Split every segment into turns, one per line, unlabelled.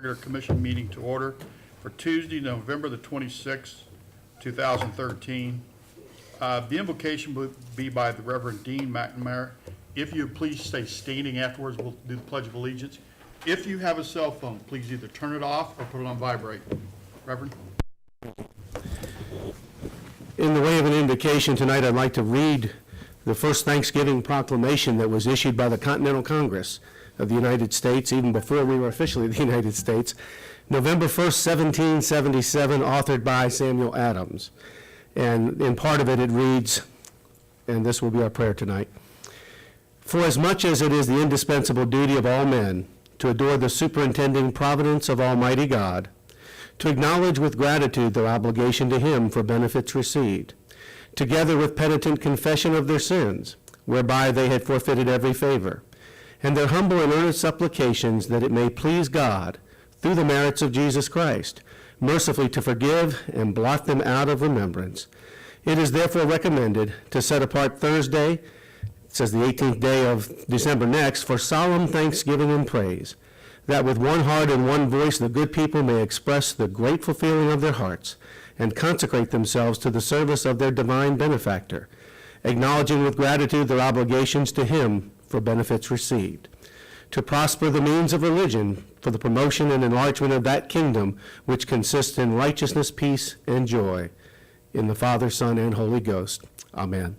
Regular commission meeting to order for Tuesday, November the 26th, 2013. The invocation will be by the Reverend Dean McNamara. If you please stay standing afterwards, we'll do the Pledge of Allegiance. If you have a cell phone, please either turn it off or put it on vibrate. Reverend?
In the way of an invocation tonight, I'd like to read the first Thanksgiving proclamation that was issued by the Continental Congress of the United States, even before we were officially the United States, November 1st, 1777, authored by Samuel Adams. And in part of it, it reads, and this will be our prayer tonight, "For as much as it is the indispensable duty of all men to adore the superintending providence of Almighty God, to acknowledge with gratitude their obligation to Him for benefits received, together with penitent confession of their sins, whereby they had forfeited every favor, and their humble and earnest supplications that it may please God, through the merits of Jesus Christ, mercifully to forgive and blot them out of remembrance. It is therefore recommended to set apart Thursday," it says the 18th day of December next, "for solemn thanksgiving and praise, that with one heart and one voice the good people may express the grateful feeling of their hearts and consecrate themselves to the service of their divine benefactor, acknowledging with gratitude their obligations to Him for benefits received, to prosper the means of religion for the promotion and enlargement of that kingdom which consists in righteousness, peace, and joy, in the Father, Son, and Holy Ghost. Amen."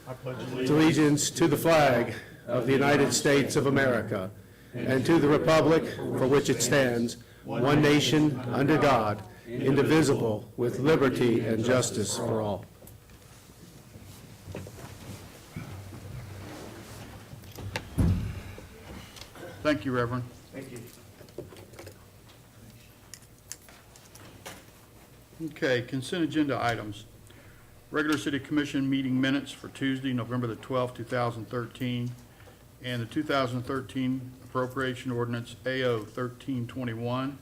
I pledge
Allegiance to the flag of the United States of America and to the republic for which it stands, one nation, under God, indivisible, with liberty and justice for all.
Thank you, Reverend.
Thank you.
Okay, consent agenda items. Regular City Commission meeting minutes for Tuesday, November the 12th, 2013, and the 2013 appropriation ordinance AO 1321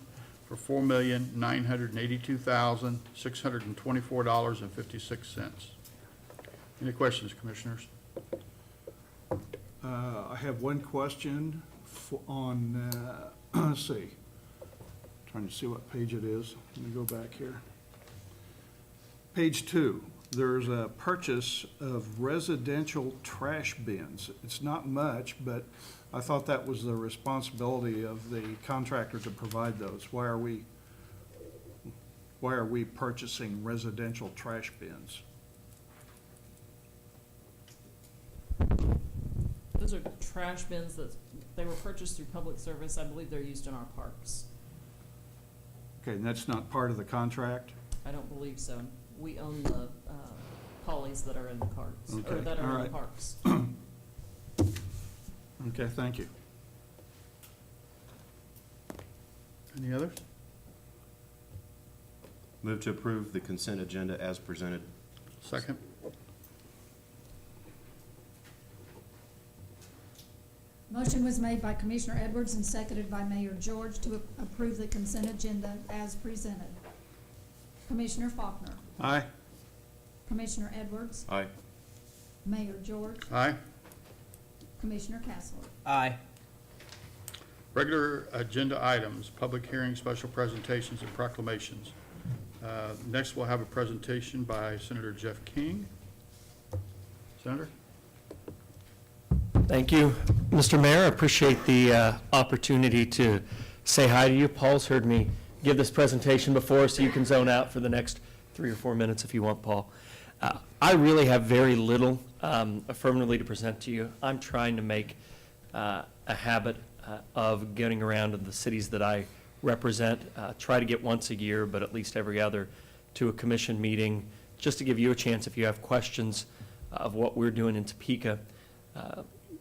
for $4,982,624.56. Any questions, Commissioners?
I have one question on, let's see, trying to see what page it is. Let me go back here. Page 2, there's a purchase of residential trash bins. It's not much, but I thought that was the responsibility of the contractor to provide those. Why are we purchasing residential trash bins?
Those are trash bins that they were purchased through public service. I believe they're used in our parks.
Okay, and that's not part of the contract?
I don't believe so. We own the polys that are in the carts, or
Okay,
that
all
are in
right.
the parks.
Okay, thank you.
Any others?
Move to approve the consent agenda as presented.
Second.
Motion was made by Commissioner Edwards and seconded by Mayor George to approve the consent agenda as presented. Commissioner Faulkner,
Aye.
Commissioner Edwards,
Aye.
Mayor George,
Aye.
Commissioner Castler.
Aye.
Regular agenda items, public hearings, special presentations, and proclamations. Next, we'll have a presentation by Senator Jeff King. Senator?
Thank you, Mr. Mayor. I appreciate the opportunity to say hi to you. Paul's heard me give this presentation before, so you can zone out for the next 3 or 4 minutes if you want, Paul. I really have very little affirmatively to present to you. I'm trying to make a habit of getting around to the cities that I represent, try to get once a year, but at least every other, to a commission meeting, just to give you a chance if you have questions of what we're doing in Topeka.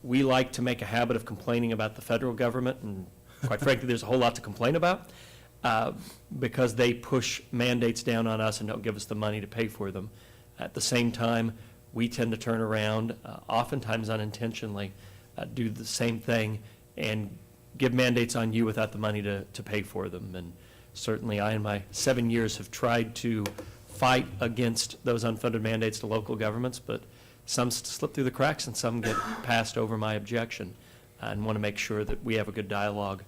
We like to make a habit of complaining about the federal government, and quite frankly, there's a whole lot to complain about, because they push mandates down on us and don't give us the money to pay for them. At the same time, we tend to turn around, oftentimes unintentionally, do the same thing and give mandates on you without the money to pay for them. And certainly I, in my 7 years, have tried to fight against those unfunded mandates to local governments, but some slip through the cracks and some get passed over my objection. and want to make sure that we have a good dialogue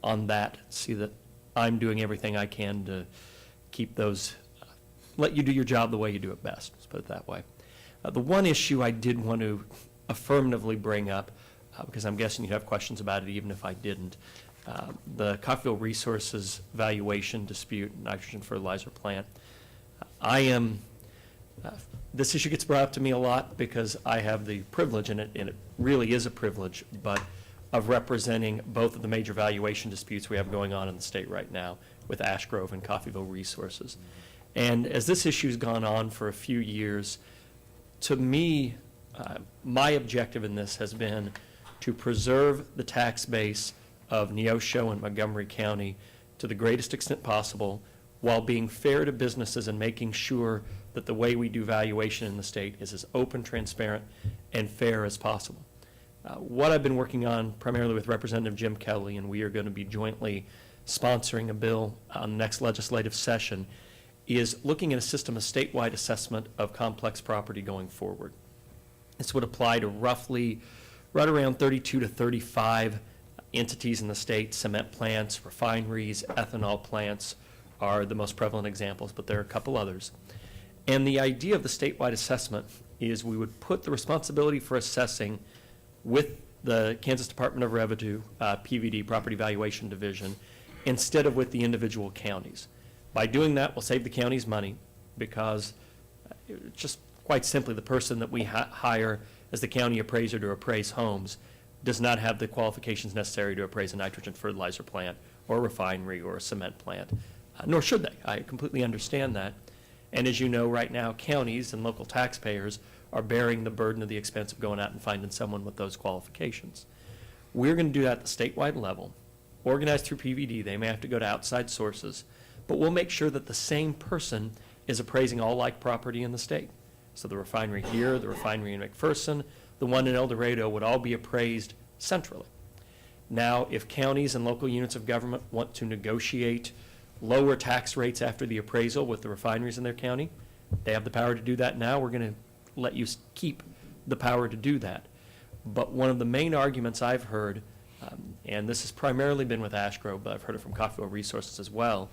on that, see that I'm doing everything I can to keep those, let you do your job the way you do it best, let's put it that way. The one issue I did want to affirmatively bring up, because I'm guessing you'd have questions about it even if I didn't, the Coffeyville Resources valuation dispute, nitrogen fertilizer plant. This issue gets brought up to me a lot because I have the privilege, and it really is a privilege, but of representing both of the major valuation disputes we have going on in the state right now with Ash Grove and Coffeyville Resources. And as this issue's gone on for a few years, to me, my objective in this has been to preserve the tax base of Neosho and Montgomery County to the greatest extent possible, while being fair to businesses and making sure that the way we do valuation in the state is as open, transparent, and fair as possible. What I've been working on primarily with Representative Jim Kelly, and we are going to be jointly sponsoring a bill on the next legislative session, is looking at a system of statewide assessment of complex property going forward. This would apply to roughly right around 32 to 35 entities in the state. Cement plants, refineries, ethanol plants are the most prevalent examples, but there are a couple others. And the idea of the statewide assessment is we would put the responsibility for assessing with the Kansas Department of Revenue, PVD, Property Valuation Division, instead of with the individual counties. By doing that, we'll save the counties money because just quite simply, the person that we hire as the county appraiser to appraise homes does not have the qualifications necessary to appraise a nitrogen fertilizer plant or a refinery or a cement plant, nor should they. I completely understand that. And as you know, right now, counties and local taxpayers are bearing the burden of the expense of going out and finding someone with those qualifications. We're going to do that at the statewide level, organized through PVD. They may have to go to outside sources, but we'll make sure that the same person is appraising all like property in the state. So the refinery here, the refinery in McPherson, the one in El Dorado would all be appraised centrally. Now, if counties and local units of government want to negotiate lower tax rates after the appraisal with the refineries in their county, they have the power to do that now. We're going to let you keep the power to do that. But one of the main arguments I've heard, and this has primarily been with Ash Grove, but I've heard it from Coffeyville Resources as well,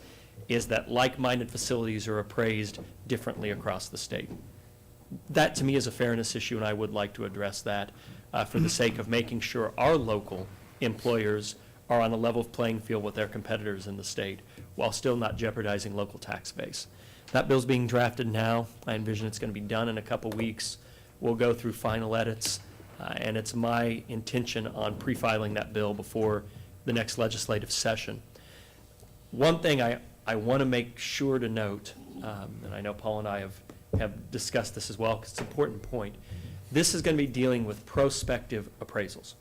is that like-minded facilities are appraised differently across the state. That, to me, is a fairness issue, and I would like to address that for the sake of making sure our local employers are on a level playing field with their competitors in the state, while still not jeopardizing local tax base. That bill's being drafted now. I envision it's going to be done in a couple weeks. We'll go through final edits, and it's my intention on pre-filing that bill before the next legislative session. One thing I want to make sure to note, and I know Paul and I have discussed this as well, because it's an important point. This is going to be dealing with prospective appraisals.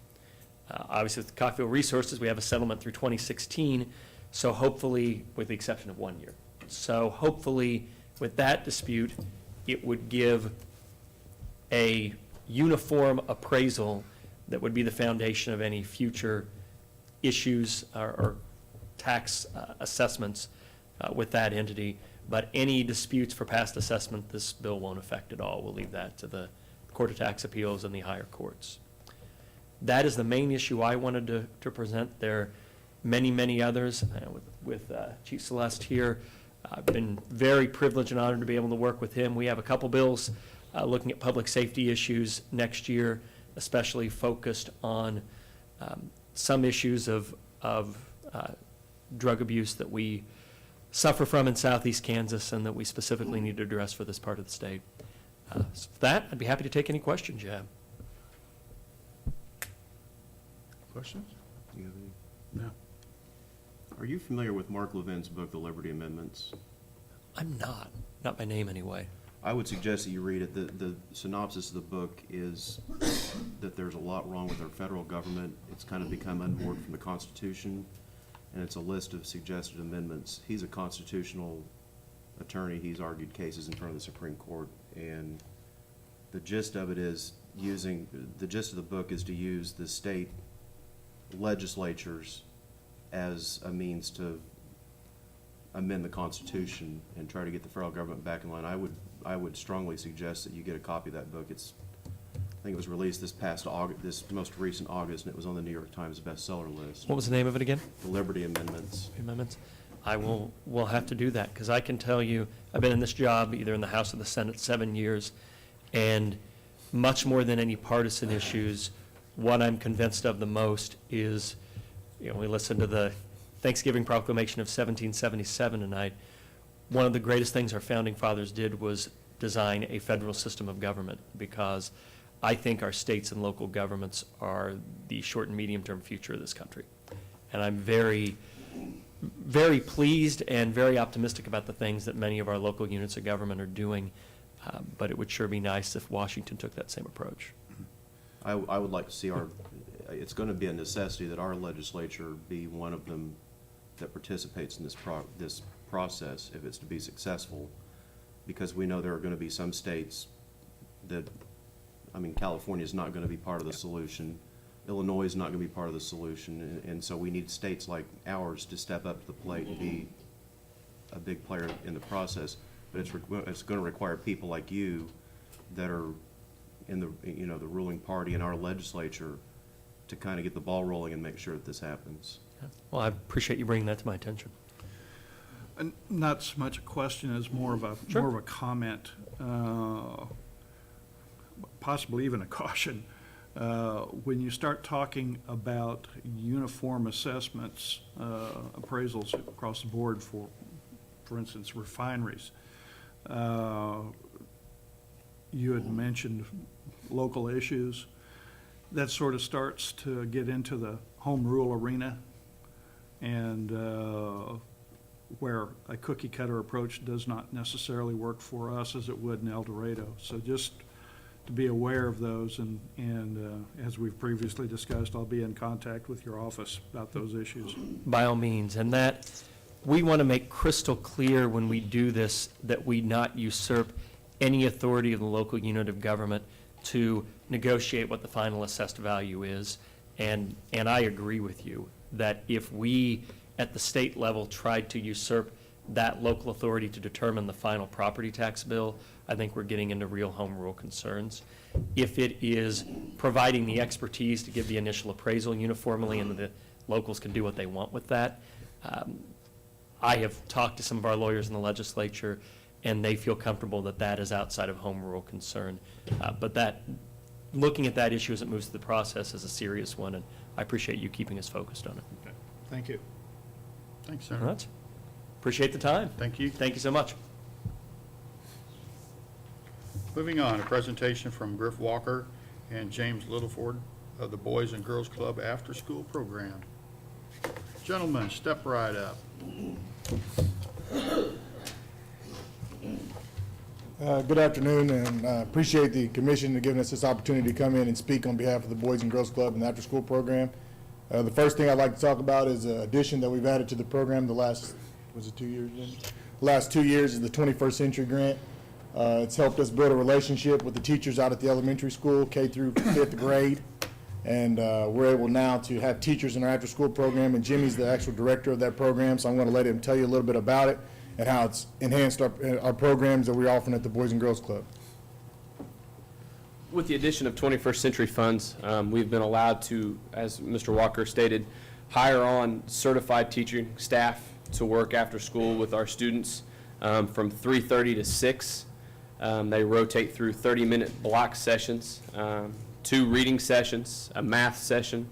Obviously, with Coffeyville Resources, we have a settlement through 2016, so hopefully, with the exception of 1 year. So hopefully, with that dispute, it would give a uniform appraisal that would be the foundation of any future issues or tax assessments with that entity. But any disputes for past assessment, this bill won't affect at all. We'll leave that to the Court of Tax Appeals and the higher courts. That is the main issue I wanted to present. There are many, many others. With Chief Celeste here, I've been very privileged and honored to be able to work with him. We have a couple bills looking at public safety issues next year, especially focused on some issues of drug abuse that we suffer from in southeast Kansas and that we specifically need to address for this part of the state. So with that, I'd be happy to take any questions you have.
Questions? Do you have any?
No.
Are you familiar with Mark Levin's book, The Liberty Amendments?
I'm not by name anyway.
I would suggest that you read it. The synopsis of the book is that there's a lot wrong with our federal government. It's kind of become unmoored from the Constitution, and it's a list of suggested amendments. He's a constitutional attorney. He's argued cases in front of the Supreme Court, and the gist of it is the gist of the book is to use the state legislatures as a means to amend the Constitution and try to get the federal government back in line. I would strongly suggest that you get a copy of that book. It's I think it was released this past August, this most recent August, and it was on the New York Times bestseller list.
What was the name of it again?
The Liberty Amendments.
Amendments? We'll have to do that, because I can tell you, I've been in this job either in the House or the Senate 7 years, and much more than any partisan issues, what I'm convinced of the most is, we listened to the Thanksgiving Proclamation of 1777 tonight. One of the greatest things our founding fathers did was design a federal system of government, because I think our states and local governments are the short and medium-term future of this country. And I'm very, very pleased and very optimistic about the things that many of our local units of government are doing, but it would sure be nice if Washington took that same approach.
I would like to see it's going to be a necessity that our legislature be one of them that participates in this process if it's to be successful, because we know there are going to be some states that, California is not going to be part of the solution. Illinois is not going to be part of the solution, and so we need states like ours to step up to the plate and be a big player in the process. But it's going to require people like you that are in the ruling party in our legislature to kind of get the ball rolling and make sure that this happens.
Well, I appreciate you bringing that to my attention.
And not so much a question as more of a comment, possibly even a caution. When you start talking about uniform assessments, appraisals across the board for instance, refineries, you had mentioned local issues. That sort of starts to get into the home rule arena, and where a cookie cutter approach does not necessarily work for us as it would in El Dorado. So just to be aware of those, and as we've previously discussed, I'll be in contact with your office about those issues.
By all means, and that, we want to make crystal clear when we do this that we not usurp any authority of the local unit of government to negotiate what the final assessed value is. And I agree with you that if we, at the state level, tried to usurp that local authority to determine the final property tax bill, I think we're getting into real home rule concerns. If it is providing the expertise to give the initial appraisal uniformly and the locals can do what they want with that, I have talked to some of our lawyers in the legislature, and they feel comfortable that that is outside of home rule concern. But that, looking at that issue as it moves through the process is a serious one, and I appreciate you keeping us focused on it.
Okay. Thank you.
Thanks,
All
Senator.
right. Appreciate the time.
Thank you.
Thank you so much.
Moving on, a presentation from Griff Walker and James Littleford of the Boys and Girls Club After School Program. Gentlemen, step right up.
Good afternoon, and appreciate the commission for giving us this opportunity to come in and speak on behalf of the Boys and Girls Club and the after-school program. The first thing I'd like to talk about is an addition that we've added to the program the last, was it 2 years? Jim? The last 2 years is the 21st Century Grant. It's helped us build a relationship with the teachers out at the elementary school, K through 5th grade. And we're able now to have teachers in our after-school program, and Jimmy's the actual director of that program, so I'm going to let him tell you a little bit about it and how it's enhanced our programs that we're offering at the Boys and Girls Club.
With the addition of 21st Century funds, we've been allowed to, as Mr. Walker stated, hire on certified teaching staff to work after school with our students from 3:30 to 6. They rotate through 30-minute block sessions, 2 reading sessions, a math session,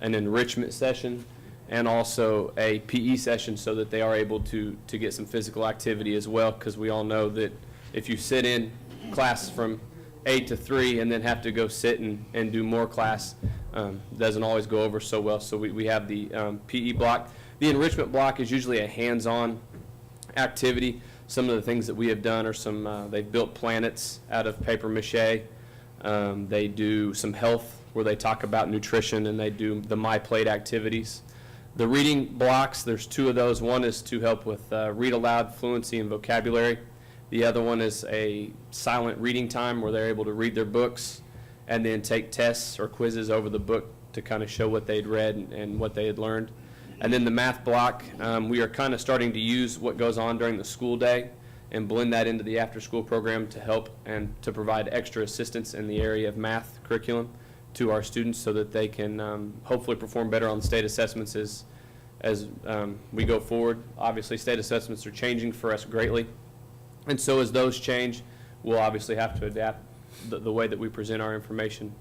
an enrichment session, and also a PE session so that they are able to get some physical activity as well, because we all know that if you sit in class from 8 to 3 and then have to go sit and do more class, doesn't always go over so well. So we have the PE block. The enrichment block is usually a hands-on activity. Some of the things that we have done are some, they've built planets out of paper mache. They do some health where they talk about nutrition, and they do the My Plate activities. The reading blocks, there's 2 of those. One is to help with read aloud fluency and vocabulary. The other one is a silent reading time where they're able to read their books and then take tests or quizzes over the book to kind of show what they'd read and what they had learned. And then the math block, we are kind of starting to use what goes on during the school day and blend that into the after-school program to help and to provide extra assistance in the area of math curriculum to our students so that they can hopefully perform better on state assessments as we go forward. Obviously, state assessments are changing for us greatly, and so as those change, we'll obviously have to adapt the way that we present our information.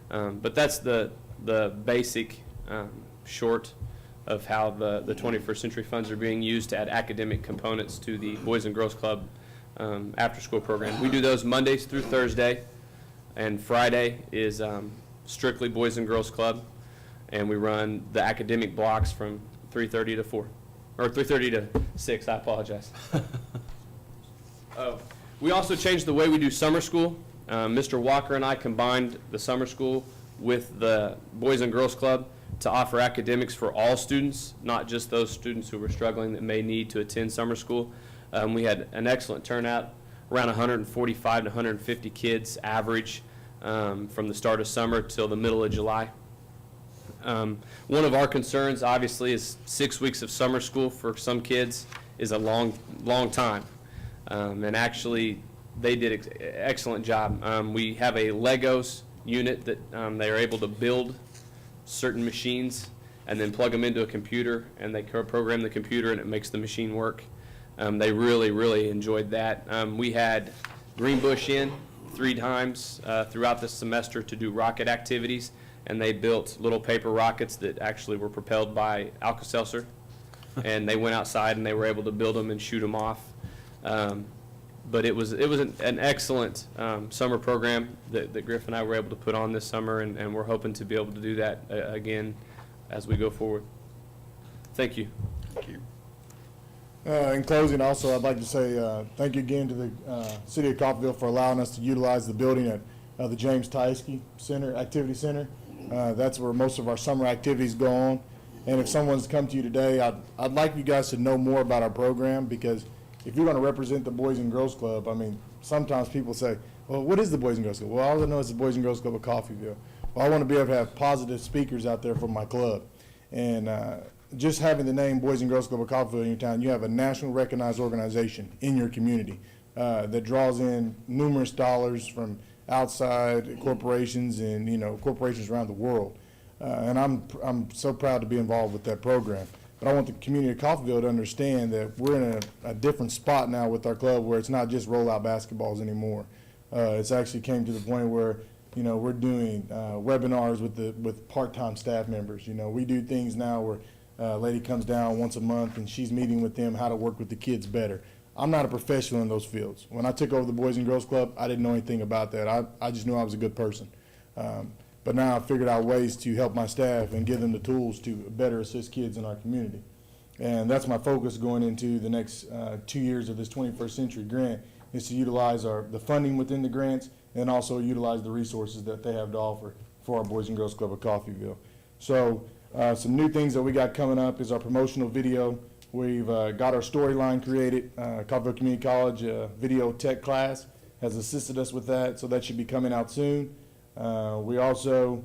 But that's the basic short of how the 21st Century Funds are being used to add academic components to the Boys and Girls Club after-school program. We do those Mondays through Thursday, and Friday is strictly Boys and Girls Club, and we run the academic blocks from 3:30 to 4, or 3:30 to 6, I apologize. We also changed the way we do summer school. Mr. Walker and I combined the summer school with the Boys and Girls Club to offer academics for all students, not just those students who were struggling that may need to attend summer school. We had an excellent turnout, around 145 to 150 kids average from the start of summer till the middle of July. One of our concerns, obviously, is 6 weeks of summer school for some kids is a long time. And actually, they did an excellent job. We have a Legos unit that they are able to build certain machines and then plug them into a computer, and they program the computer and it makes the machine work. They really enjoyed that. We had Greenbush in 3 times throughout the semester to do rocket activities, and they built little paper rockets that actually were propelled by Alka-Seltzer. And they went outside and they were able to build them and shoot them off. But it was an excellent summer program that Griff and I were able to put on this summer, and we're hoping to be able to do that again as we go forward. Thank you.
Thank you.
In closing, also, I'd like to say thank you again to the City of Coffeyville for allowing us to utilize the building at the James Tieske Center, Activity Center. That's where most of our summer activities go on. And if someone's come to you today, I'd like you guys to know more about our program, because if you're going to represent the Boys and Girls Club, I mean, sometimes people say, well, what is the Boys and Girls Club? Well, all I know is the Boys and Girls Club of Coffeyville. Well, I want to be able to have positive speakers out there from my club. And just having the name Boys and Girls Club of Coffeyville in your town, you have a national recognized organization in your community that draws in numerous dollars from outside corporations and, you know, corporations around the world. And I'm so proud to be involved with that program. But I want the community of Coffeyville to understand that we're in a different spot now with our club, where it's not just rollout basketballs anymore. It's actually came to the point where, you know, we're doing webinars with part-time staff members. You know, we do things now where a lady comes down once a month and she's meeting with them how to work with the kids better. I'm not a professional in those fields. When I took over the Boys and Girls Club, I didn't know anything about that. I just knew I was a good person. But now I've figured out ways to help my staff and give them the tools to better assist kids in our community. And that's my focus going into the next 2 years of this 21st Century grant, is to utilize the funding within the grants and also utilize the resources that they have to offer for our Boys and Girls Club of Coffeyville. So some new things that we got coming up is our promotional video. We've got our storyline created. Coffeyville Community College video tech class has assisted us with that, so that should be coming out soon. We also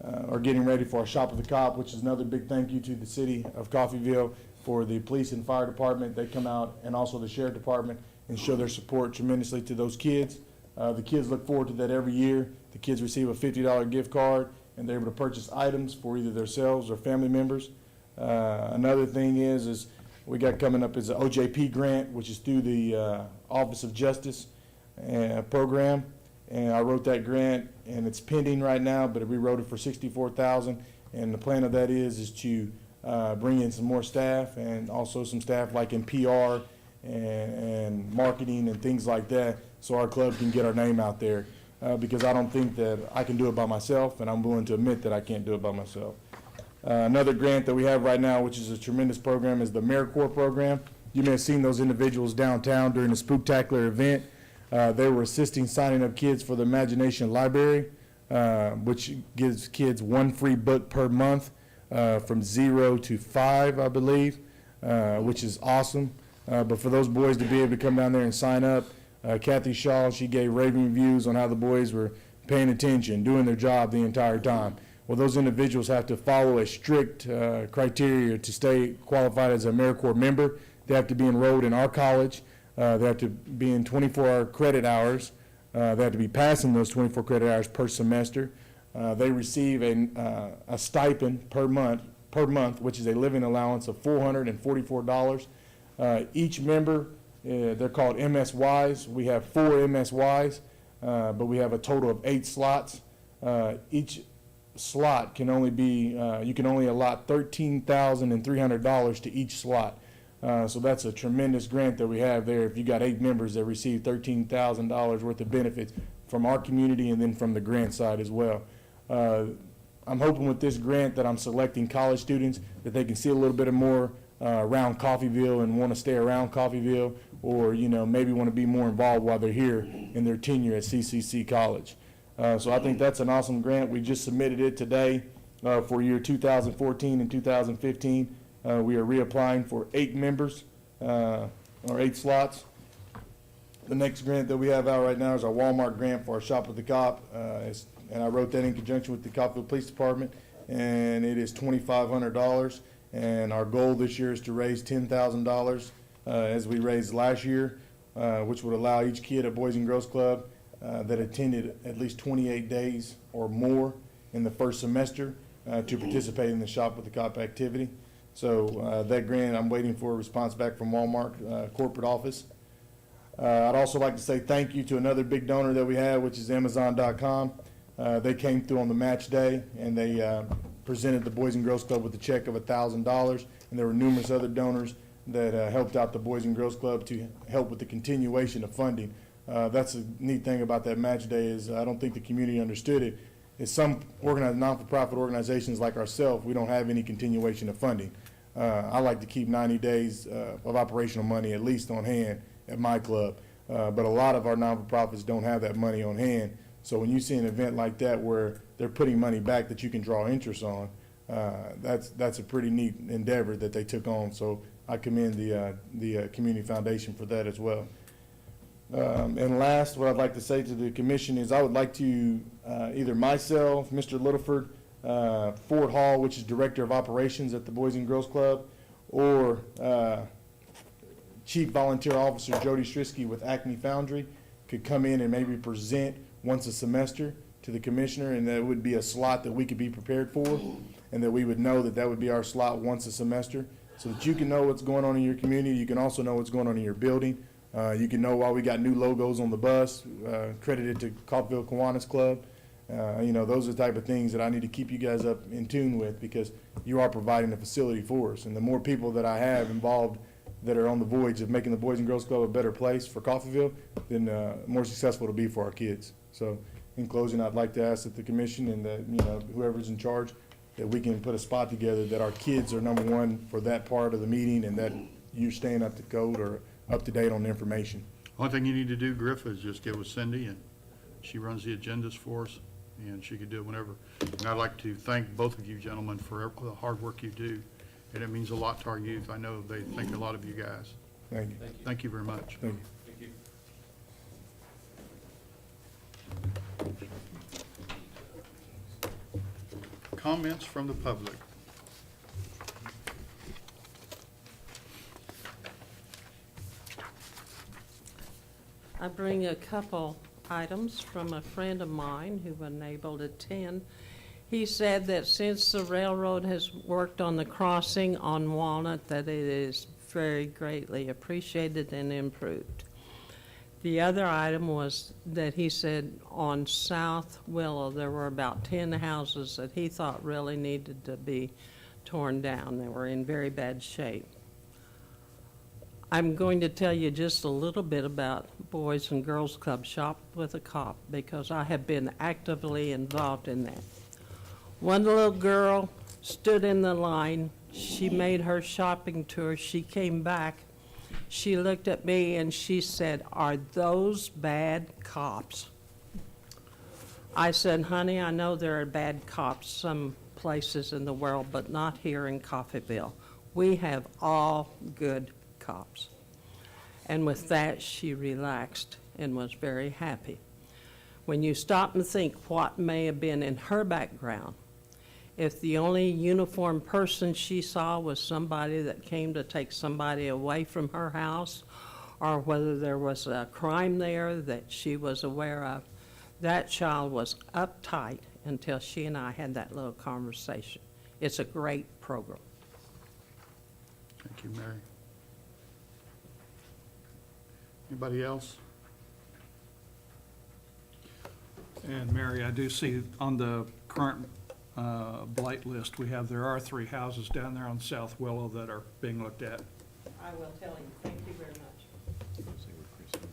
are getting ready for our Shop of the Cop, which is another big thank you to the City of Coffeyville for the police and fire department. They come out, and also the sheriff department, and show their support tremendously to those kids. The kids look forward to that every year. The kids receive a $50 gift card, and they're able to purchase items for either themselves or family members. Another thing is we got coming up is the OJP grant, which is through the Office of Justice program. And I wrote that grant, and it's pending right now, but we wrote it for $64,000. And the plan of that is to bring in some more staff, and also some staff like in PR and marketing and things like that, so our club can get our name out there. Because I don't think that I can do it by myself, and I'm willing to admit that I can't do it by myself. Another grant that we have right now, which is a tremendous program, is the AmeriCorps program. You may have seen those individuals downtown during the Spooktacular event. They were assisting signing up kids for the Imagination Library, which gives kids 1 free book per month from 0 to 5, I believe, which is awesome. But for those boys to be able to come down there and sign up, Kathy Shaw, she gave raving reviews on how the boys were paying attention, doing their job the entire time. Well, those individuals have to follow a strict criteria to stay qualified as an AmeriCorps member. They have to be enrolled in our college. They have to be in 24-hour credit hours. They have to be passing those 24 credit hours per semester. They receive a stipend per month, which is a living allowance of $444. Each member, they're called MSYs. We have 4 MSYs, but we have a total of 8 slots. Each slot can only be, you can only allot $13,300 to each slot. So that's a tremendous grant that we have there. If you got 8 members that receive $13,000 worth of benefits from our community and then from the grant side as well. I'm hoping with this grant that I'm selecting college students that they can see a little bit more around Coffeyville and want to stay around Coffeyville, or maybe want to be more involved while they're here in their tenure at CCC College. So I think that's an awesome grant. We just submitted it today for year 2014 and 2015. We are reapplying for 8 members, or 8 slots. The next grant that we have out right now is our Walmart grant for our Shop with the Cop. And I wrote that in conjunction with the Coffeyville Police Department, and it is $2,500. And our goal this year is to raise $10,000 as we raised last year, which would allow each kid at Boys and Girls Club that attended at least 28 days or more in the first semester to participate in the Shop with the Cop activity. So that grant, I'm waiting for a response back from Walmart corporate office. I'd also like to say thank you to another big donor that we have, which is Amazon.com. They came through on the match day, and they presented the Boys and Girls Club with a check of $1,000, and there were numerous other donors that helped out the Boys and Girls Club to help with the continuation of funding. That's a neat thing about that match day is I don't think the community understood it. Is some non-for-profit organizations like ourselves, we don't have any continuation of funding. I like to keep 90 days of operational money at least on hand at my club, but a lot of our non-for-profits don't have that money on hand. So when you see an event like that where they're putting money back that you can draw interest on, that's a pretty neat endeavor that they took on. So I commend the Community Foundation for that as well. And last, what I'd like to say to the commission is I would like to either myself, Mr. Littleford, Ford Hall, which is Director of Operations at the Boys and Girls Club, or Chief Volunteer Officer Jody Strisky with Acme Foundry could come in and maybe present once a semester to the commissioner, and that would be a slot that we could be prepared for, and that we would know that that would be our slot once a semester, so that you can know what's going on in your community. You can also know what's going on in your building. You can know why we got new logos on the bus, credited to Coffeyville Kiwanis Club. Those are the type of things that I need to keep you guys up in tune with, because you are providing a facility for us. And the more people that I have involved that are on the voyage of making the Boys and Girls Club a better place for Coffeyville, then more successful it'll be for our kids. So in closing, I'd like to ask that the commission and that, whoever's in charge, that we can put a spot together that our kids are number one for that part of the meeting, and that you're staying up to code or up to date on the information.
Only thing you need to do, Griff, is just get with Cindy, and she runs the agendas for us, and she can do it whenever. And I'd like to thank both of you gentlemen for the hard work you do, and it means a lot to our youth. I know they think a lot of you guys.
Thank you.
Thank you very much.
Thank you.
Comments from the public?
I bring a couple items from a friend of mine who wasn't able to attend. He said that since the railroad has worked on the crossing on Walnut, that it is very greatly appreciated and improved. The other item was that he said on South Willow, there were about 10 houses that he thought really needed to be torn down. They were in very bad shape. I'm going to tell you just a little bit about Boys and Girls Club Shop with a Cop, because I have been actively involved in that. One little girl stood in the line. She made her shopping tour. She came back. She looked at me and she said, "Are those bad cops?" I said, "Honey, I know there are bad cops some places in the world, but not here in Coffeyville. We have all good cops." And with that, she relaxed and was very happy. When you stop and think what may have been in her background, if the only uniformed person she saw was somebody that came to take somebody away from her house, or whether there was a crime there that she was aware of. That child was uptight until she and I had that little conversation. It's a great program.
Thank you, Mary. Anybody else?
And Mary, I do see on the current blight list we have, there are 3 houses down there on South Willow that are being looked at.
I will tell you. Thank you very much.
See where Chris is.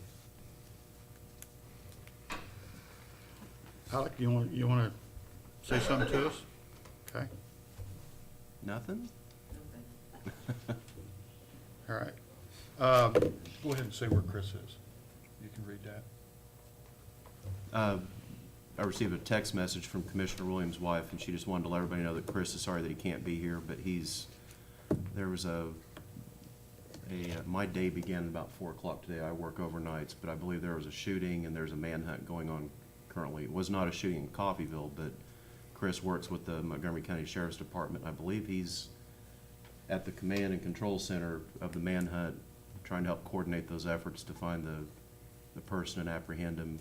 Alec, you want to say something to us? Okay,
Nothing?
all right. Go ahead and say where Chris is. You can read that.
I received a text message from Commissioner Williams' wife, and she just wanted to let everybody know that Chris is sorry that he can't be here, but there was my day began about 4 o'clock today. I work overnights, but I believe there was a shooting and there's a manhunt going on currently. It was not a shooting in Coffeyville, but Chris works with the Montgomery County Sheriff's Department. I believe he's at the command and control center of the manhunt, trying to help coordinate those efforts to find the person and apprehend him.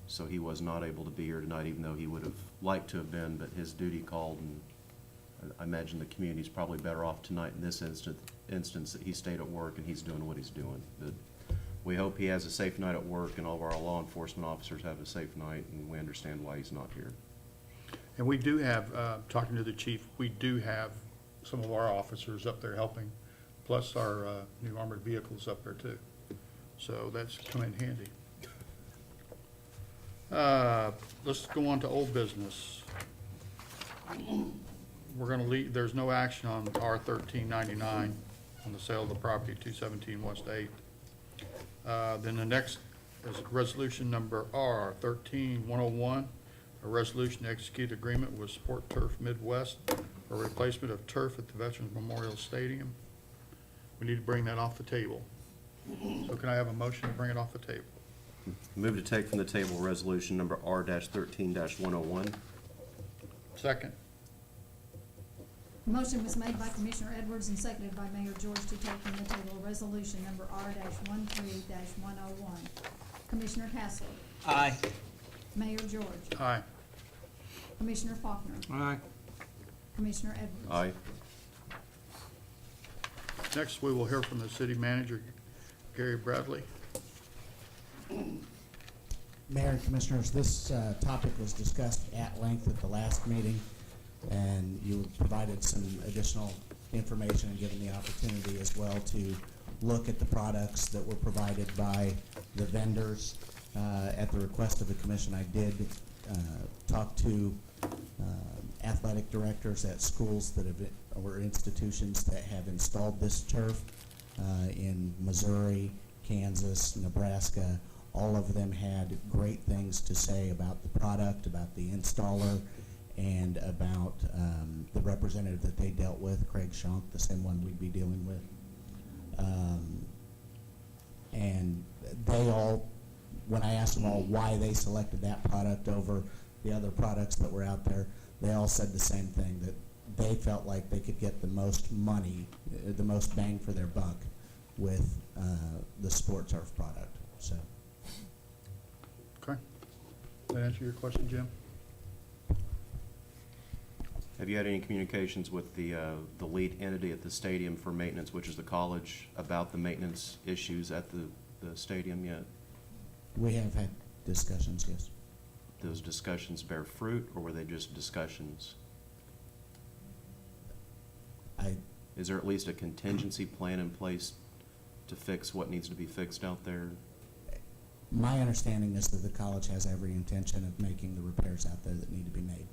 So he was not able to be here tonight, even though he would have liked to have been, but his duty called, and I imagine the community's probably better off tonight in this instance that he stayed at work and he's doing what he's doing. But we hope he has a safe night at work and all of our law enforcement officers have a safe night, and we understand why he's not here.
And we do have, talking to the chief, we do have some of our officers up there helping, plus our new armored vehicles up there too. So that's come in handy. Let's go on to old business. We're gonna leave, there's no action on R 1399 on the sale of the property, 217 West 8th. Then the next is resolution number R 13101, a resolution to execute agreement with Sport Turf Midwest for replacement of turf at the Veterans Memorial Stadium. We need to bring that off the table. So can I have a motion to bring it off the table?
Move to take from the table resolution number R-13-101.
Second.
Motion was made by Commissioner Edwards and seconded by Mayor George to take from the table resolution number R-13-101. Commissioner Castler.
Aye.
Mayor George.
Aye.
Commissioner Faulkner.
Aye.
Commissioner Edwards.
Aye.
Next, we will hear from the city manager, Gary Bradley.
Mayor and Commissioners, this topic was discussed at length at the last meeting, and you provided some additional information and given the opportunity as well to look at the products that were provided by the vendors. At the request of the commission, I did talk to athletic directors at schools that have, or institutions that have installed this turf in Missouri, Kansas, Nebraska. All of them had great things to say about the product, about the installer, and about the representative that they dealt with, Craig Schonk, the same one we'd be dealing with. And they all, when I asked them all why they selected that product over the other products that were out there, they all said the same thing, that they felt like they could get the most money, the most bang for their buck with the Sport Turf product, so.
Okay. Does that answer your question, Jim?
Have you had any communications with the lead entity at the stadium for maintenance, which is the college, about the maintenance issues at the stadium yet?
We have had discussions, yes.
Those discussions bear fruit, or were they just discussions? Is there at least a contingency plan in place to fix what needs to be fixed out there?
My understanding is that the college has every intention of making the repairs out there that need to be made.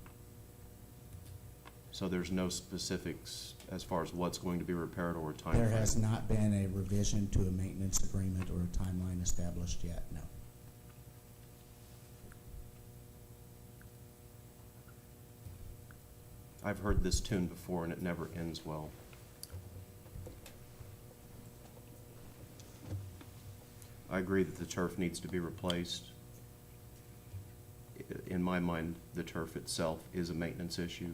So there's no specifics as far as what's going to be repaired or a timeframe?
There has not been a revision to a maintenance agreement or a timeline established yet, no.
I've heard this tune before, and it never ends well. I agree that the turf needs to be replaced. In my mind, the turf itself is a maintenance issue.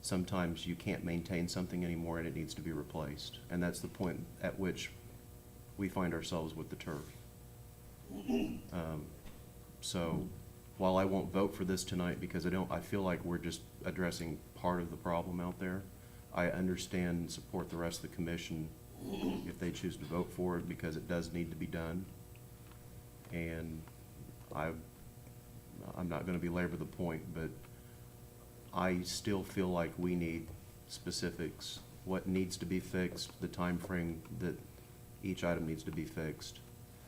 Sometimes you can't maintain something anymore and it needs to be replaced. And that's the point at which we find ourselves with the turf. So while I won't vote for this tonight because I feel like we're just addressing part of the problem out there, I understand and support the rest of the commission if they choose to vote for it because it does need to be done. And I'm not gonna belabor the point, but I still feel like we need specifics, what needs to be fixed, the time frame that each item needs to be fixed.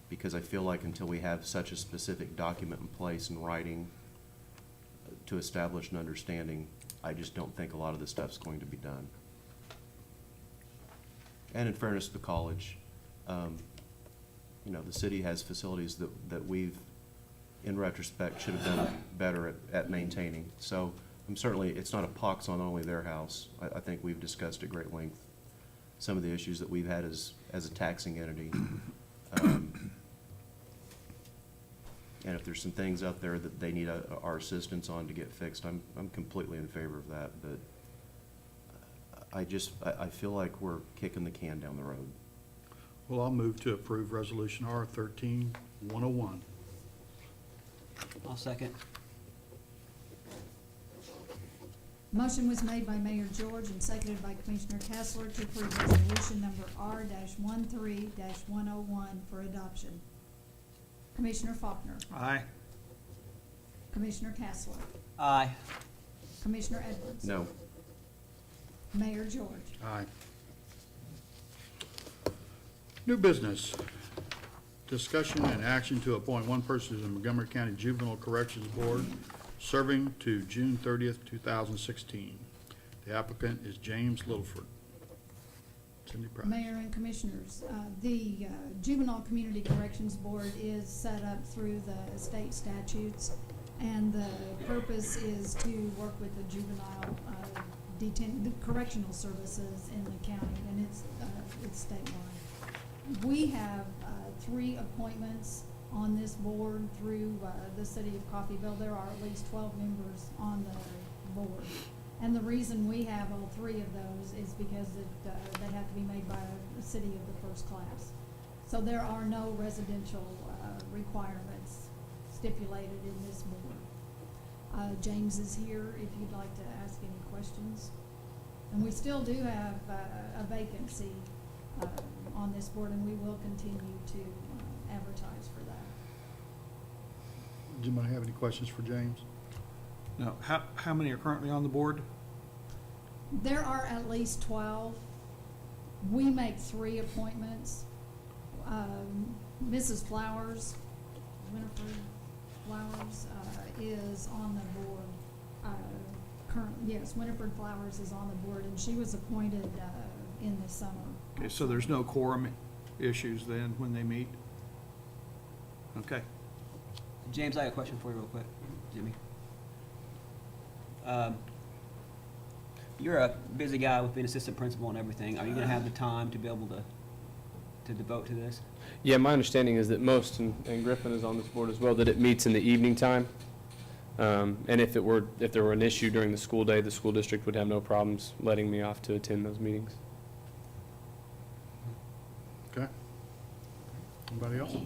Because I feel like until we have such a specific document in place in writing to establish an understanding, I just don't think a lot of this stuff's going to be done. And in fairness to the college, you know, the city has facilities that we've, in retrospect, should have done better at maintaining. So I'm certainly, it's not a pox on only their house. I think we've discussed at great length some of the issues that we've had as a taxing entity. And if there's some things out there that they need our assistance on to get fixed, I'm completely in favor of that, but I feel like we're kicking the can down the road.
Well, I'll move to approve Resolution R-13-101.
I'll second.
Motion was made by Mayor George and seconded by Commissioner Kessler to approve resolution number R-13-101 for adoption. Commissioner Faulkner.
Aye.
Commissioner Kessler.
Aye.
Commissioner Edwards.
No.
Mayor George.
Aye. New business. Discussion and action to appoint one person to the Montgomery County Juvenile Corrections Board, serving to June 30th, 2016. The applicant is James Littleford. Cindy Price.
Mayor and Commissioners, the Juvenile Community Corrections Board is set up through the state statutes, and the purpose is to work with the juvenile the correctional services in the county, and it's statewide. We have 3 appointments on this board through the city of Coffeyville. There are at least 12 members on the board. And the reason we have all 3 of those is because they have to be made by a city of the first class. So there are no residential requirements stipulated in this board. James is here if you'd like to ask any questions. And we still do have a vacancy on this board, and we will continue to advertise for that.
Does anybody have any questions for James?
Now, how many are currently on the board?
There are at least 12. We make 3 appointments. Mrs. Flowers, Winifred Flowers, is on the board. Yes, Winifred Flowers is on the board, and she was appointed in the summer.
Okay, so there's no quorum issues then when they meet? Okay.
James, I have a question for you real quick, Jimmy. You're a busy guy with being assistant principal and everything. Are you gonna have the time to be able to devote to this?
Yeah, my understanding is that most, and Griffin is on this board as well, that it meets in the evening time. And if there were an issue during the school day, the school district would have no problems letting me off to attend those meetings.
Okay. Anybody else?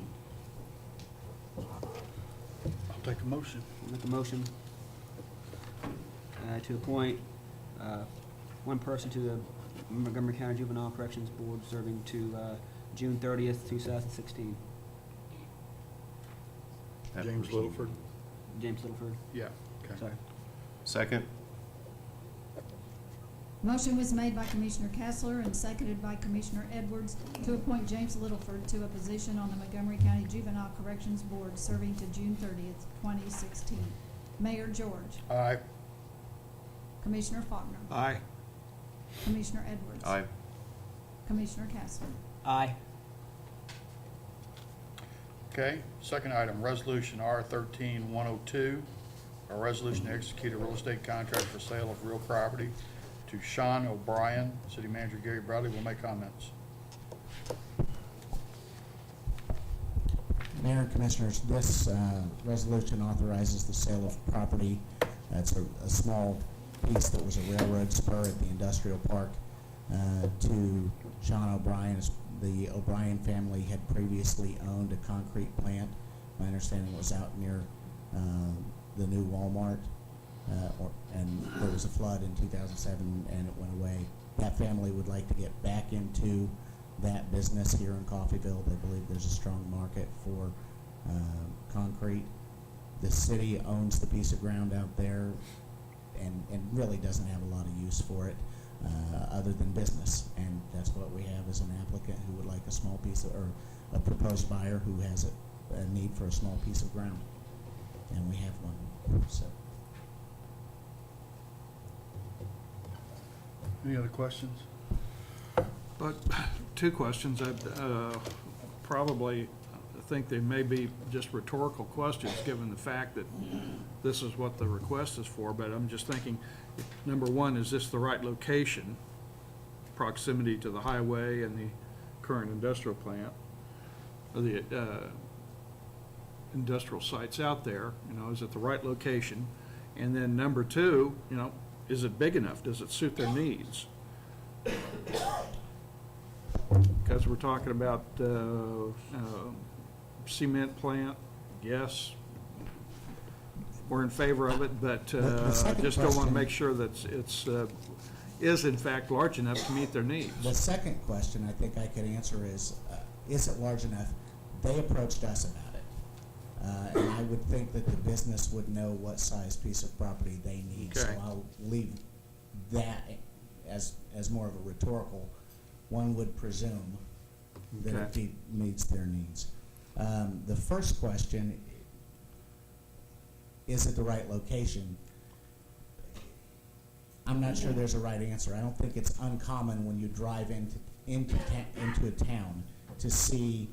I'll take a motion.
I'll make a motion to appoint one person to the Montgomery County Juvenile Corrections Board, serving to June 30th, 2016.
James Littleford?
James Littleford.
Yeah, okay.
Sorry.
Second?
Motion was made by Commissioner Kessler and seconded by Commissioner Edwards to appoint James Littleford to a position on the Montgomery County Juvenile Corrections Board, serving to June 30th, 2016. Mayor George.
Aye.
Commissioner Faulkner.
Aye.
Commissioner Edwards.
Aye.
Commissioner Kessler.
Aye.
Okay, second item, Resolution R-13-102, a resolution to execute a real estate contract for sale of real property to Sean O'Brien. City Manager Gary Bradley will make comments.
Mayor and Commissioners, this resolution authorizes the sale of property. It's a small piece that was a railroad spur at the industrial park. to Sean O'Brien. The O'Brien family had previously owned a concrete plant. My understanding was out near the new Walmart, and there was a flood in 2007 and it went away. That family would like to get back into that business here in Coffeyville. They believe there's a strong market for concrete. The city owns the piece of ground out there and really doesn't have a lot of use for it other than business. And that's what we have as an applicant who would like a small piece of, or a proposed buyer who has a need for a small piece of ground. And we have one, so.
Any other questions?
But, two questions. I probably think they may be just rhetorical questions, given the fact that this is what the request is for, but I'm just thinking, number one, is this the right location? Proximity to the highway and the current industrial plant, or the industrial sites out there, is it the right location? And then number two, is it big enough? Does it suit their needs? Because we're talking about cement plant, yes, we're in favor of it, but
The second
just don't want to
question-
make sure that it's is in fact large enough to meet their needs.
The second question I think I could answer is it large enough? They approached us about it. And I would think that the business would know what size piece of property they need. So
Okay.
I'll leave that as more of a rhetorical. One would presume that
Okay.
it meets their needs. The first question, is it the right location? I'm not sure there's a right answer. I don't think it's uncommon when you drive into a town to see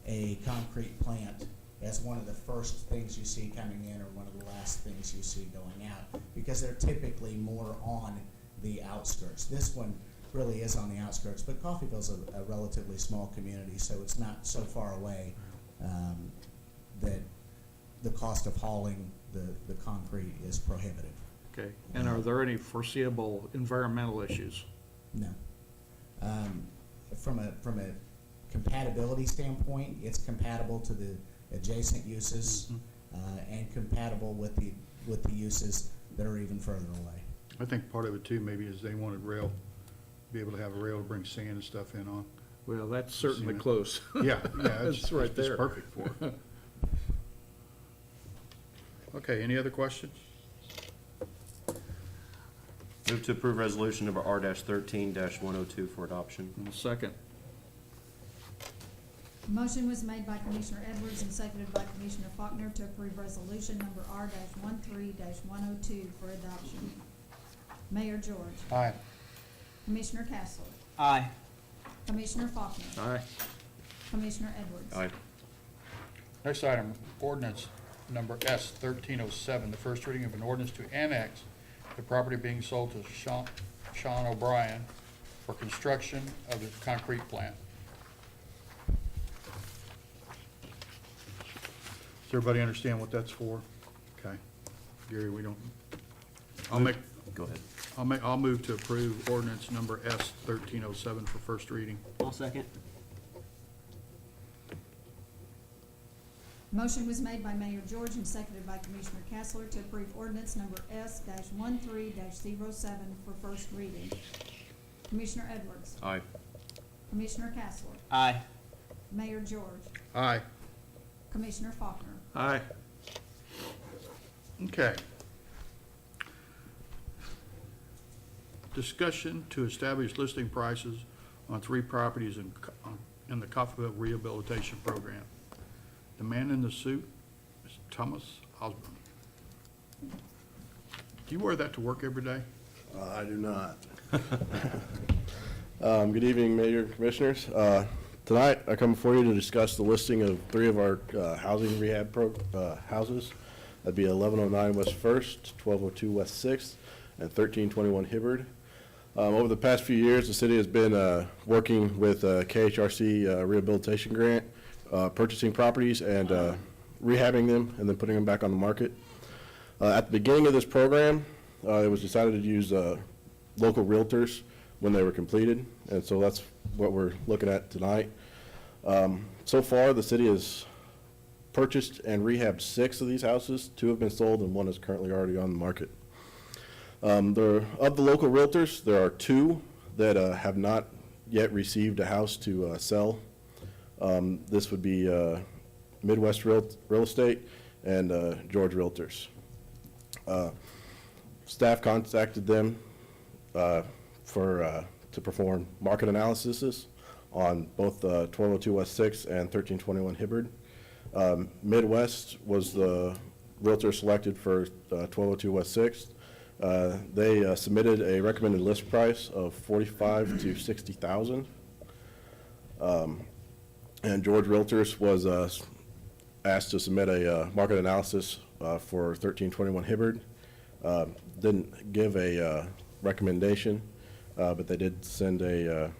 a concrete plant as one of the first things you see coming in or one of the last things you see going out, because they're typically more on the outskirts. This one really is on the outskirts, but Coffeyville's a relatively small community, so it's not so far away that the cost of hauling the concrete is prohibitive.
Okay, and are there any foreseeable environmental issues?
No. From a compatibility standpoint, it's compatible to the adjacent uses and compatible with the uses that are even further away.
I think part of it too maybe is they wanted be able to have a rail to bring sand and stuff in on.
Well, that's certainly
Cement.
close.
Yeah,
It's right there.
It's perfect for it. Okay, any other questions?
Move to approve resolution number R-13-102 for adoption.
And a second.
Motion was made by Commissioner Edwards and seconded by Commissioner Faulkner to approve resolution number R-13-102 for adoption. Mayor George.
Aye.
Commissioner Castler.
Aye.
Commissioner Faulkner.
Aye.
Commissioner Edwards.
Aye.
Next item, ordinance number S 1307, the first reading of an ordinance to annex the property being sold to Sean O'Brien for construction of the concrete plant. Does everybody understand what that's for? Okay. Gary, we don't,
Go ahead.
I'll move to approve ordinance number S 1307 for first reading.
I'll second.
Motion was made by Mayor George and seconded by Commissioner Castler to approve ordinance number S-13-07 for first reading. Commissioner Edwards.
Aye.
Commissioner Castler.
Aye.
Mayor George.
Aye.
Commissioner Faulkner.
Aye.
Okay. Discussion to establish listing prices on 3 properties in the Coffeyville Rehabilitation Program. The man in the suit is Thomas Osborne. Do you wear that to work every day?
I do not. Good evening, Mayor and Commissioners. Tonight, I come before you to discuss the listing of 3 of our housing rehab houses. That'd be 1109 West First, 1202 West 6th, and 1321 Hibbard. Over the past few years, the city has been working with KHRC rehabilitation grant, purchasing properties and rehabbing them and then putting them back on the market. At the beginning of this program, it was decided to use local realtors when they were completed, and so that's what we're looking at tonight. So far, the city has purchased and rehabbed 6 of these houses. 2 have been sold, and 1 is currently already on the market. Of the local realtors, there are 2 that have not yet received a house to sell. This would be Midwest Real Estate and George Realtors. Staff contacted them to perform market analyses on both 1202 West 6th and 1321 Hibbard. Midwest was the realtor selected for 1202 West 6th. They submitted a recommended list price of $45,000 to $60,000. And George Realtors was asked to submit a market analysis for 1321 Hibbard. Didn't give a recommendation, but they did send a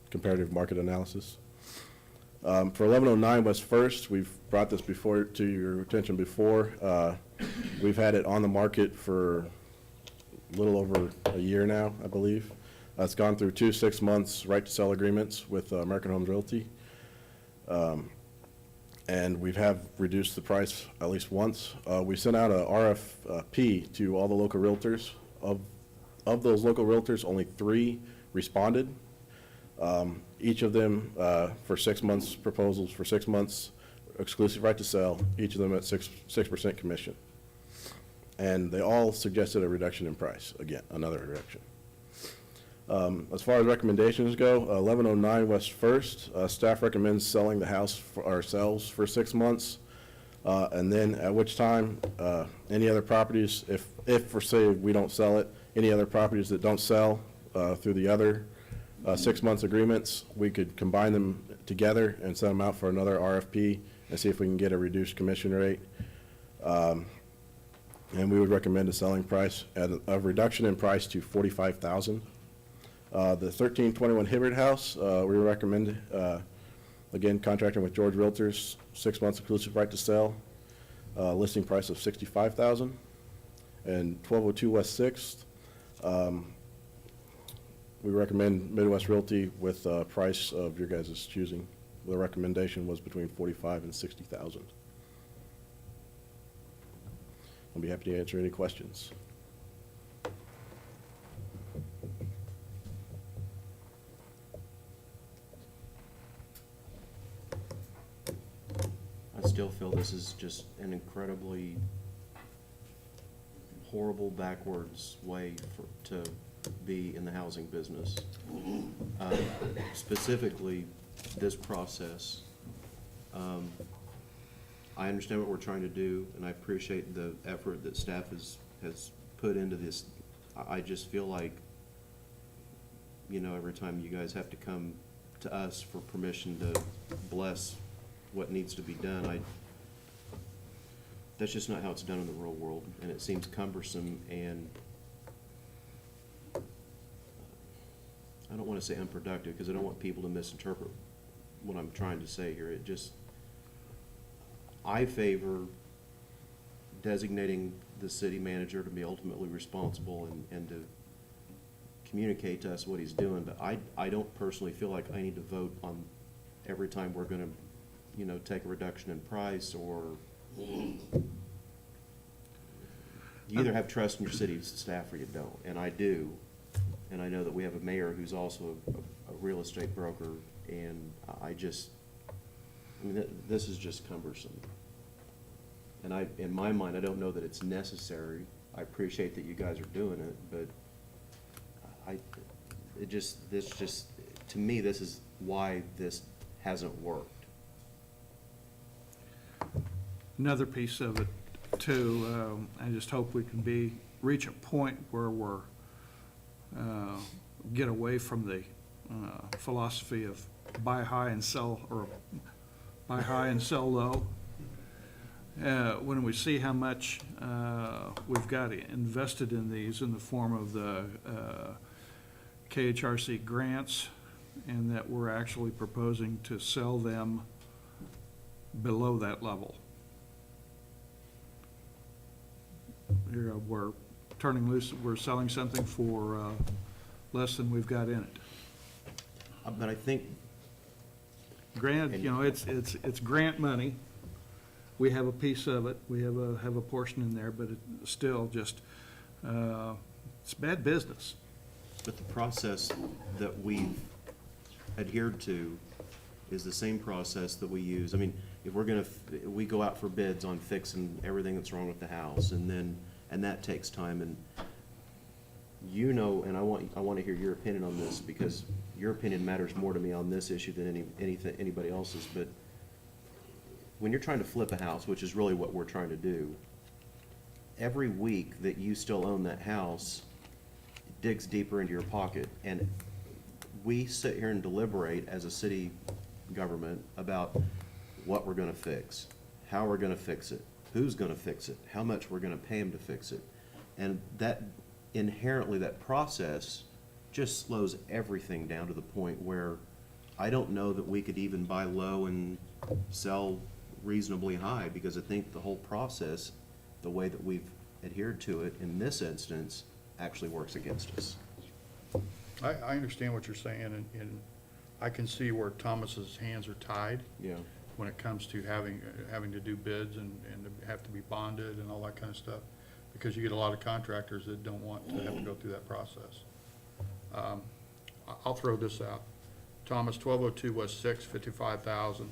comparative market analysis. For 1109 West First, we've brought this to your attention before. We've had it on the market for a little over a year now, I believe. It's gone through 2 6-month right-to-sell agreements with American Homes Realty. And we have reduced the price at least once. We sent out a RFP to all the local realtors. Of those local realtors, only 3 responded. Each of them for 6 months proposals for 6 months, exclusive right to sell, each of them at 6% commission. And they all suggested a reduction in price, again, another reduction. As far as recommendations go, 1109 West First, staff recommends selling the house for ourselves for 6 months, and then at which time, any other properties, if for say we don't sell it, any other properties that don't sell through the other 6 months agreements, we could combine them together and send them out for another RFP and see if we can get a reduced commission rate. And we would recommend a selling price at a reduction in price to $45,000. The 1321 Hibbard House, we recommend, again, contracting with George Realtors, 6 months exclusive right to sell, listing price of $65,000. And 1202 West 6th, we recommend Midwest Realty with a price of your guys' choosing. The recommendation was between $45,000 and $60,000. I'll be happy to answer any questions.
I still feel this is just an incredibly horrible, backwards way to be in the housing business. Specifically, this process. I understand what we're trying to do, and I appreciate the effort that staff has put into this. I just feel like, every time you guys have to come to us for permission to bless what needs to be done, that's just not how it's done in the real world, and it seems cumbersome, and I don't want to say unproductive, because I don't want people to misinterpret what I'm trying to say here. I favor designating the city manager to be ultimately responsible and to communicate to us what he's doing, but I don't personally feel like I need to vote on every time we're going to, take a reduction in price, or you either have trust in your city staff or you don't, and I do. And I know that we have a mayor who's also a real estate broker, and this is just cumbersome. And in my mind, I don't know that it's necessary. I appreciate that you guys are doing it, but to me, this is why this hasn't worked.
Another piece of it too, I just hope we can reach a point where we're get away from the philosophy of buy high and sell, or buy high and sell low. When we see how much we've got invested in these in the form of the KHRC grants, and that we're actually proposing to sell them below that level. Here we're turning loose, we're selling something for less than we've got in it.
But I think,
Grant, you know, it's grant money. We have a piece of it. We have a portion in there, but it's still just, it's bad business.
but the process that we've adhered to is the same process that we use. I mean, if we're gonna, we go out for bids on fixing everything that's wrong with the house, and that takes time, and you know, and I want to hear your opinion on this, because your opinion matters more to me on this issue than anybody else's, but when you're trying to flip a house, which is really what we're trying to do, every week that you still own that house digs deeper into your pocket, and we sit here and deliberate as a city government about what we're gonna fix, how we're gonna fix it, who's gonna fix it, how much we're gonna pay them to fix it. And that inherently, that process just slows everything down to the point where I don't know that we could even buy low and sell reasonably high, because I think the whole process, the way that we've adhered to it in this instance, actually works against us.
I understand what you're saying, and I can see where Thomas's hands are tied
Yeah.
when it comes to having to do bids and have to be bonded and all that kind of stuff, because you get a lot of contractors that don't want to have to go through that process. I'll throw this out. Thomas, 1202 West 6, 55,000,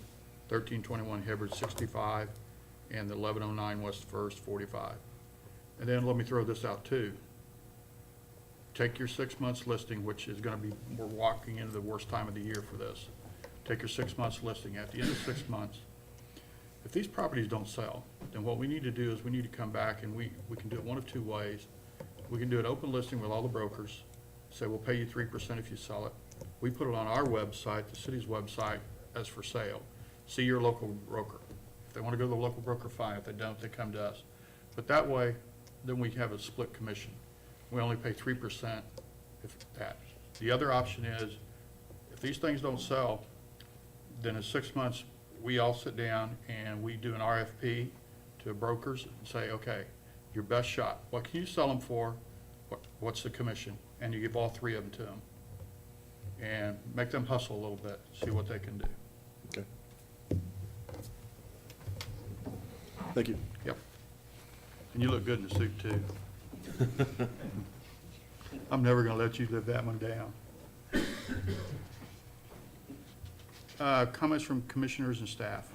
1321 Hibbard, 65, and the 1109 West First, 45. And then let me throw this out too. Take your 6 months listing, which is gonna be, we're walking into the worst time of the year for this. Take your 6 months listing. At the end of 6 months, if these properties don't sell, then what we need to do is we need to come back, and we can do it one of two ways. We can do an open listing with all the brokers, say we'll pay you 3% if you sell it. We put it on our website, the city's website, as for sale. See your local broker. If they want to go to the local broker, fine. If they don't, they come to us. But that way, then we have a split commission. We only pay 3% if that. The other option is, if these things don't sell, then in 6 months, we all sit down and we do an RFP to brokers and say, okay, your best shot. What can you sell them for? What's the commission? And you give all three of them to them. And make them hustle a little bit, see what they can do.
Okay. Thank you.
Yep. And you look good in the suit, too. I'm never gonna let you live that one down. Comments from commissioners and staff?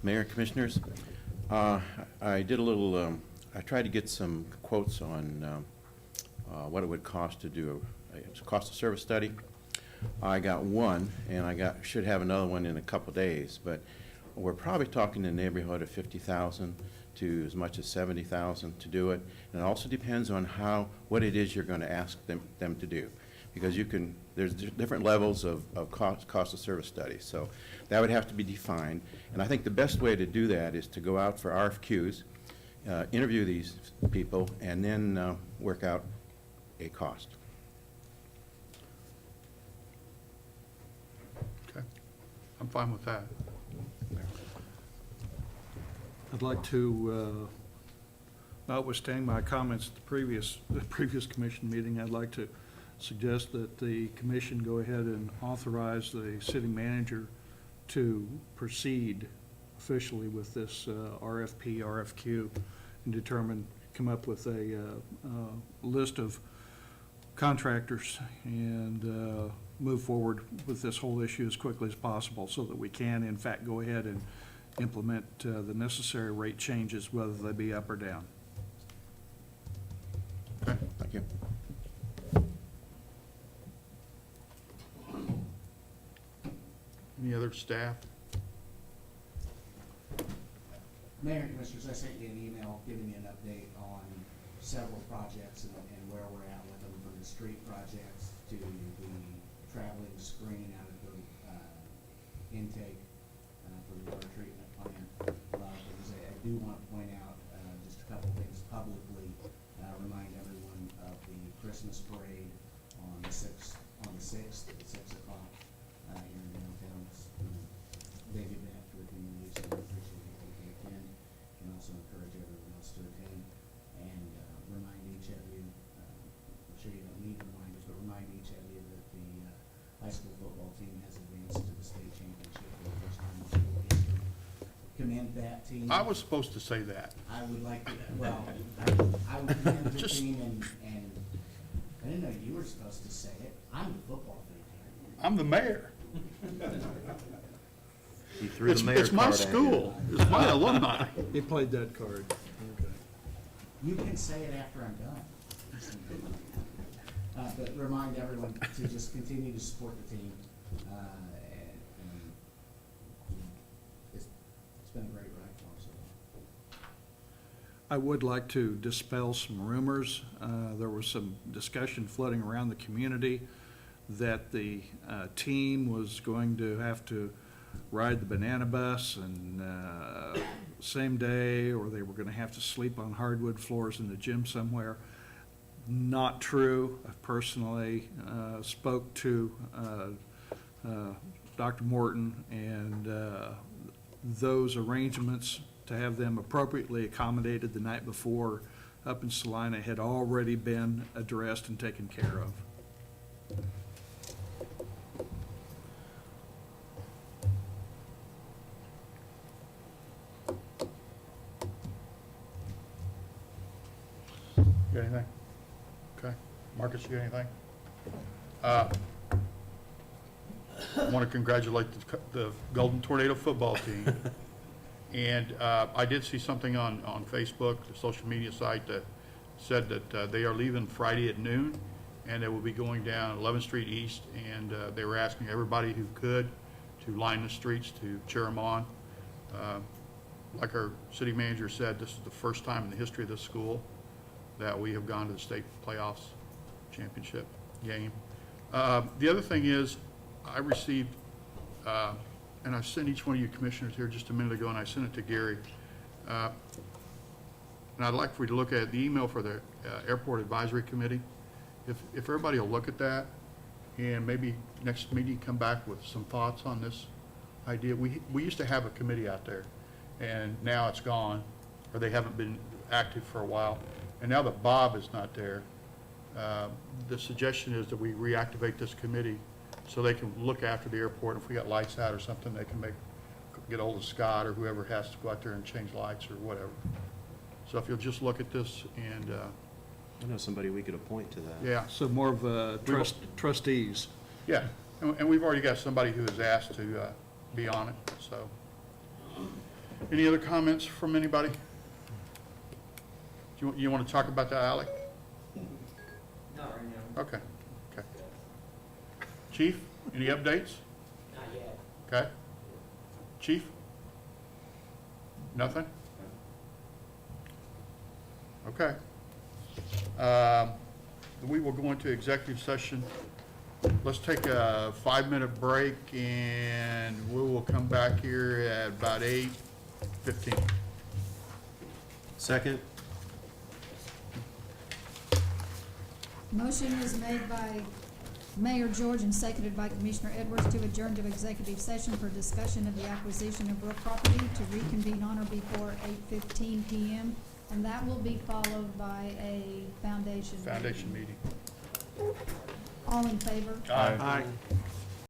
Mayor, Commissioners, I did a little, I tried to get some quotes on what it would cost to do a cost of service study. I got one, and should have another one in a couple days, but we're probably talking in the neighborhood of 50,000 to as much as 70,000 to do it. And it also depends on what it is you're going to ask them to do, because there's different levels of cost of service studies. So that would have to be defined. And I think the best way to do that is to go out for RFQs, interview these people, and then work out a cost.
Okay. I'm fine with that.
I'd like to, notwithstanding my comments at the previous commission meeting, I'd like to suggest that the commission go ahead and authorize the city manager to proceed officially with this RFP, RFQ, and come up with a list of contractors and move forward with this whole issue as quickly as possible, so that we can, in fact, go ahead and implement the necessary rate changes, whether they be up or down.
Okay.
Thank you.
Any other staff?
Mayor and Commissioners, I sent you an email giving you an update on several projects and where we're at with them, from the street projects to the traveling screen out of the intake for the water treatment plant. A lot of things. I do want to point out just a couple things publicly, remind everyone of the Christmas parade on the 6th at 6 o'clock here in downtown. It's, big event for the community, so we appreciate it if you can attend, and also encourage everyone else to attend. And remind each of you, I'm sure you don't need reminders, but remind each of you that the high school football team has advanced to the state championship for the first time in school history. Commend that team.
I was supposed to say that.
I would like to, well, I would commend the
Just-
team, and I didn't know you were supposed to say it. I'm the football fan here.
I'm the mayor.
He threw the mayor
It's my
card at you.
school. It's my alumni.
He played that card. Okay.
You can say it after I'm done. But remind everyone to just continue to support the team. And, you know, it's been a great ride for us so far.
I would like to dispel some rumors. There was some discussion floating around the community that the team was going to have to ride the banana bus and same day, or they were going to have to sleep on hardwood floors in the gym somewhere. Not true. I personally spoke to Dr. Morton, and those arrangements to have them appropriately accommodated the night before up in Salina had already been addressed and taken care of.
You got anything? Okay. Marcus, you got anything? I want to congratulate the Golden Tornado football team. And I did see something on Facebook, the social media site, that said that they are leaving Friday at noon, and they will be going down 11th Street East, and they were asking everybody who could to line the streets to cheer them on. Like our city manager said, this is the first time in the history of this school that we have gone to the state playoffs championship game. The other thing is, I received, and I sent each one of you commissioners here just a minute ago, and I sent it to Gary. And I'd like for you to look at the email for the Airport Advisory Committee. If everybody will look at that, and maybe next meeting come back with some thoughts on this idea. We used to have a committee out there, and now it's gone, or they haven't been active for a while. And now that Bob is not there, the suggestion is that we reactivate this committee so they can look after the airport. If we got lights out or something, they can get hold of Scott or whoever has to go out there and change lights or whatever. So if you'll just look at this and,
I know somebody we could appoint to that.
yeah.
So more of trustees.
Yeah, and we've already got somebody who has asked to be on it, so. Any other comments from anybody? Do you want to talk about that, Alec?
Not right now.
Okay, okay. Chief, any updates?
Not yet.
Okay. Chief? Nothing? Okay. We will go into executive session. Let's take a 5-minute break, and we will come back here at about 8:15.
Second?
Motion is made by Mayor George and seconded by Commissioner Edwards to adjourn to executive session for discussion of the acquisition of real property to reconvene on or before 8:15 PM. And that will be followed by a foundation.
Foundation meeting.
All in favor?
Aye.